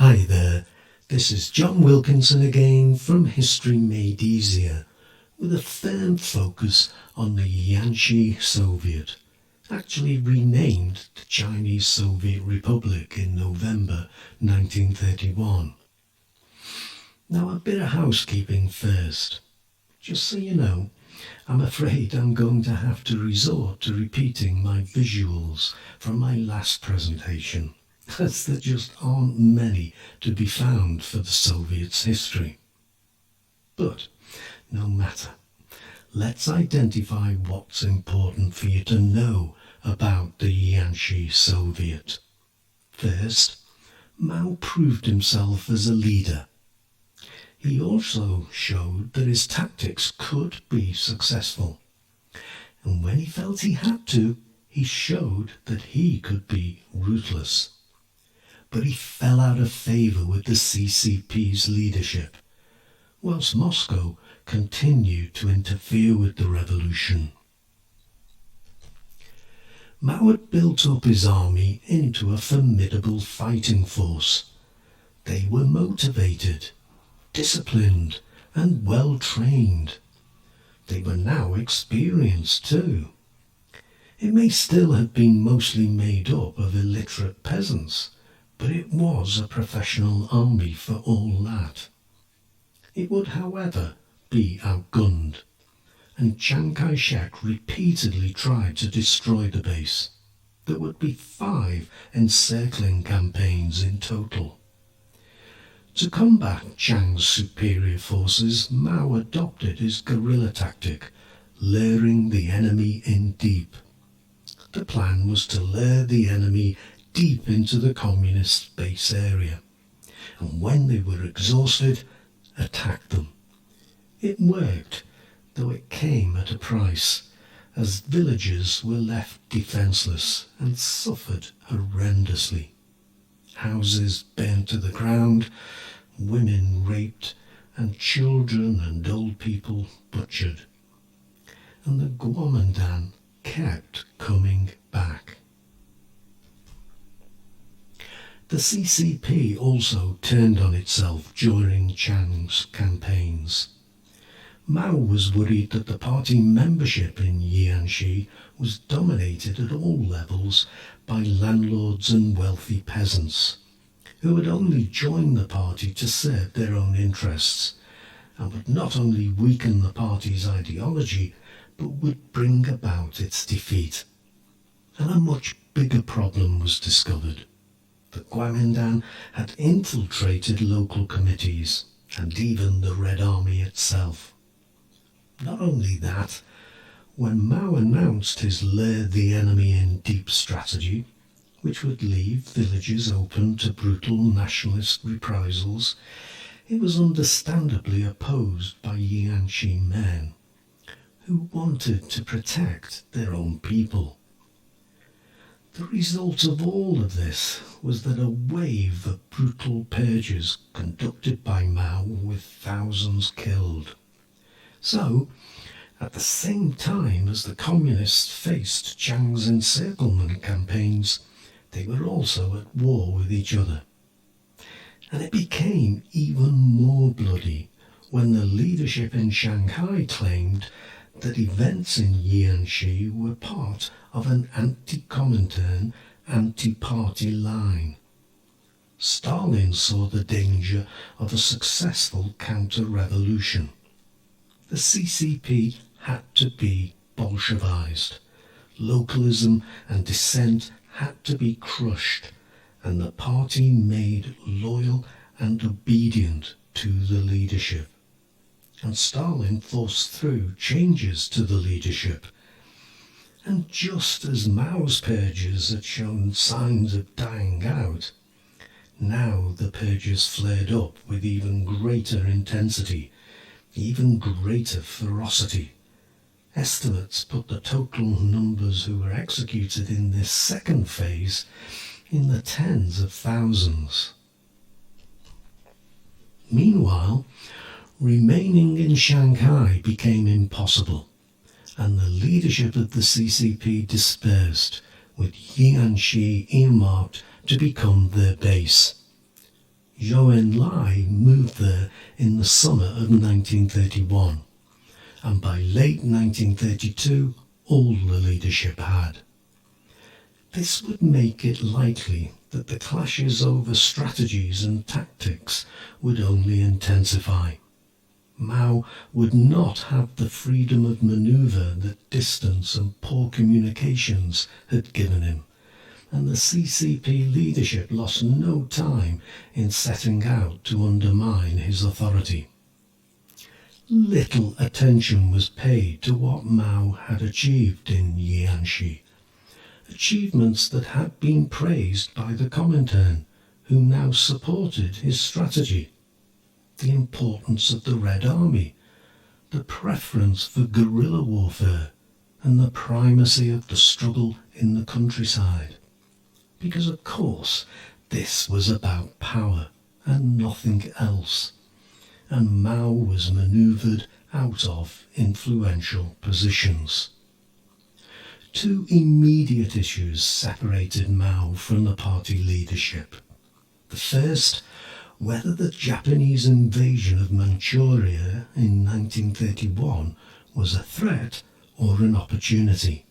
Hi there, this is John Wilkinson again from History Made Easier, with a firm focus on the Jiangxi Soviet, actually renamed the Chinese Soviet Republic in November 1931. Now a bit of housekeeping first. Just so you know, I'm afraid I'm going to have to resort to repeating my visuals from my last presentation, as there just aren't many to be found for the Soviets' history. But no matter, let's identify what's important for you to know about the Jiangxi Soviet. First, Mao proved himself as a leader. He also showed that his tactics could be successful. And when he felt he had to, he showed that he could be ruthless. But he fell out of favour with the CCP's leadership, whilst Moscow continued to interfere with the revolution. Mao had built up his army into a formidable fighting force. They were motivated, disciplined, and well trained. They were now experienced too. It may still have been mostly made up of illiterate peasants, but it was a professional army for all that. It would, however, be outgunned, and Chiang Kai-shek repeatedly tried to destroy the base. There would be 5 encircling campaigns in total. To combat Chiang's superior forces, Mao adopted his guerrilla tactic, luring the enemy in deep. The plan was to lure the enemy deep into the communist base area, and when they were exhausted, attack them. It worked, though it came at a price, as villagers were left defenceless and suffered horrendously. Houses burnt to the ground, women raped, and children and old people butchered. And the Kuomintang kept coming back. The CCP also turned on itself during Chiang's campaigns. Mao was worried that the party membership in Jiangxi was dominated at all levels by landlords and wealthy peasants, who would only join the party to serve their own interests, and would not only weaken the party's ideology, but would bring about its defeat. And a much bigger problem was discovered. The Kuomintang had infiltrated local committees, and even the Red Army itself. Not only that, when Mao announced his lure the enemy in deep strategy, which would leave villages open to brutal nationalist reprisals, it was understandably opposed by Jiangxi men, who wanted to protect their own people. The result of all of this was that a wave of brutal purges conducted by Mao with thousands killed. So, at the same time as the communists faced Chiang's encirclement campaigns, they were also at war with each other. And it became even more bloody when the leadership in Shanghai claimed that events in Jiangxi were part of an anti-Comintern, anti-party line. Stalin saw the danger of a successful counter-revolution. The CCP had to be Bolshevized. Localism and dissent had to be crushed, and the party made loyal and obedient to the leadership. And Stalin forced through changes to the leadership. And just as Mao's purges had shown signs of dying out, now the purges flared up with even greater intensity, even greater ferocity. Estimates put the total numbers who were executed in this second phase in the tens of thousands. Meanwhile, remaining in Shanghai became impossible, and the leadership of the CCP dispersed, with Jiangxi earmarked to become their base. Zhou Enlai moved there in the summer of 1931, and by late 1932 all the leadership had. This would make it likely that the clashes over strategies and tactics would only intensify. Mao would not have the freedom of manoeuvre that distance and poor communications had given him, and the CCP leadership lost no time in setting out to undermine his authority. Little attention was paid to what Mao had achieved in Jiangxi, achievements that had been praised by the Comintern, who now supported his strategy. The importance of the Red Army, the preference for guerrilla warfare, and the primacy of the struggle in the countryside. Because of course this was about power and nothing else, and Mao was manoeuvred out of influential positions. Two immediate issues separated Mao from the party leadership. The first, whether the Japanese invasion of Manchuria in 1931 was a threat or an opportunity.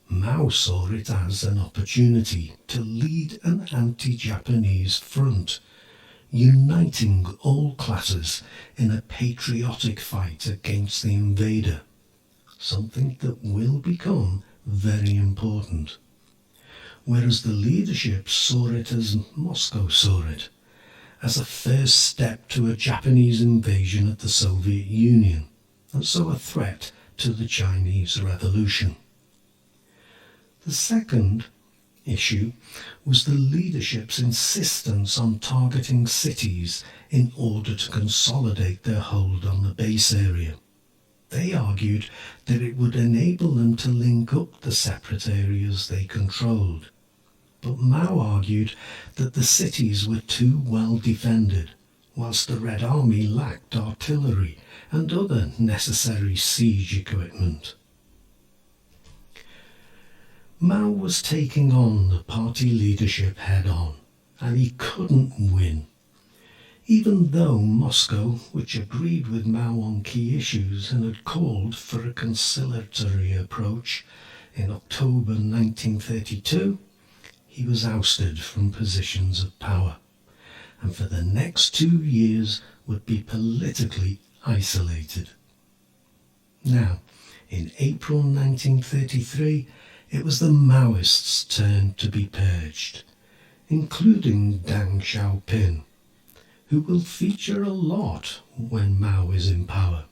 Mao saw it as an opportunity to lead an anti-Japanese front, uniting all classes in a patriotic fight against the invader, something that will become very important. Whereas the leadership saw it as Moscow saw it, as a first step to a Japanese invasion of the Soviet Union, and so a threat to the Chinese Revolution. The second issue was the leadership's insistence on targeting cities in order to consolidate their hold on the base area. They argued that it would enable them to link up the separate areas they controlled. But Mao argued that the cities were too well defended, whilst the Red Army lacked artillery and other necessary siege equipment. Mao was taking on the party leadership head-on, and he couldn't win. Even though Moscow, which agreed with Mao on key issues and had called for a conciliatory approach in October 1932, he was ousted from positions of power, and for the next 2 years would be politically isolated. Now, in April 1933, it was the Maoists' turn to be purged, including Deng Xiaoping, who will feature a lot when Mao is in power.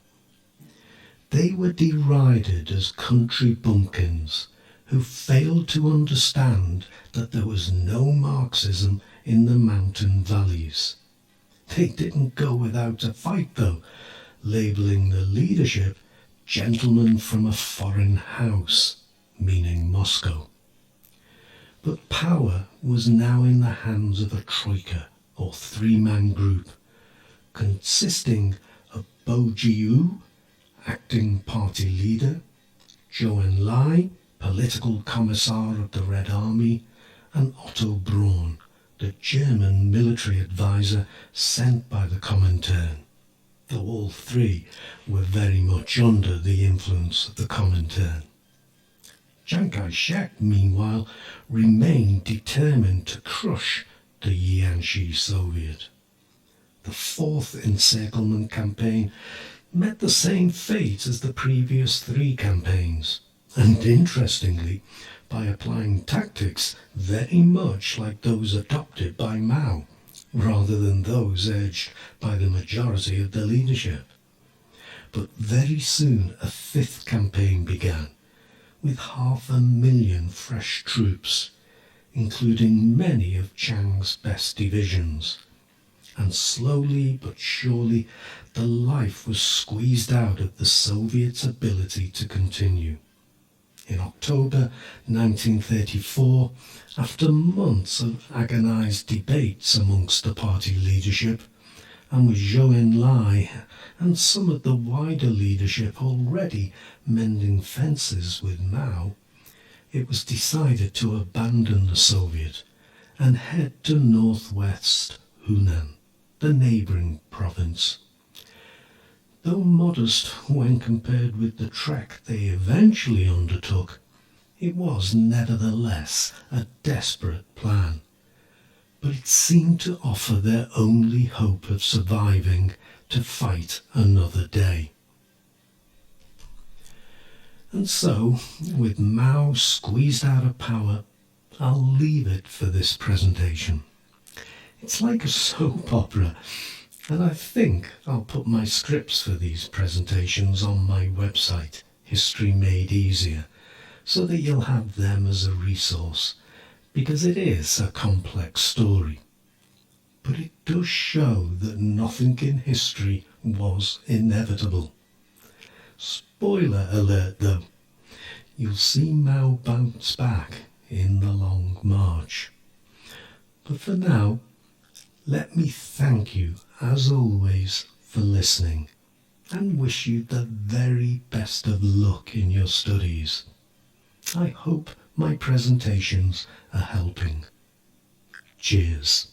They were derided as country bumpkins who failed to understand that there was no Marxism in the mountain valleys. They didn't go without a fight though, labelling the leadership gentlemen from a foreign house, meaning Moscow. But power was now in the hands of a troika, or three-man group, consisting of Bo Jiu, acting party leader, Zhou Enlai, political commissar of the Red Army, and Otto Braun, the German military advisor sent by the Comintern, though all three were very much under the influence of the Comintern. Chiang Kai-shek, meanwhile, remained determined to crush the Jiangxi Soviet. The fourth encirclement campaign met the same fate as the previous three campaigns, and interestingly, by applying tactics very much like those adopted by Mao, rather than those urged by the majority of the leadership. But very soon a fifth campaign began, with 500,000 fresh troops, including many of Chiang's best divisions. And slowly but surely the life was squeezed out of the Soviets' ability to continue. In October 1934, after months of agonised debates amongst the party leadership, and with Zhou Enlai and some of the wider leadership already mending fences with Mao, it was decided to abandon the Soviet and head to northwest Hunan. the neighbouring province. Though modest when compared with the trek they eventually undertook, it was nevertheless a desperate plan. But it seemed to offer their only hope of surviving to fight another day. And so, with Mao squeezed out of power, I'll leave it for this presentation. It's like a soap opera, and I think I'll put my scripts for these presentations on my website, History Made Easier, so that you'll have them as a resource, because it is a complex story. But it does show that nothing in history was inevitable. Spoiler alert though, you'll see Mao bounce back in the Long March. But for now, let me thank you, as always, for listening, and wish you the very best of luck in your studies. I hope my presentations are helping. Cheers.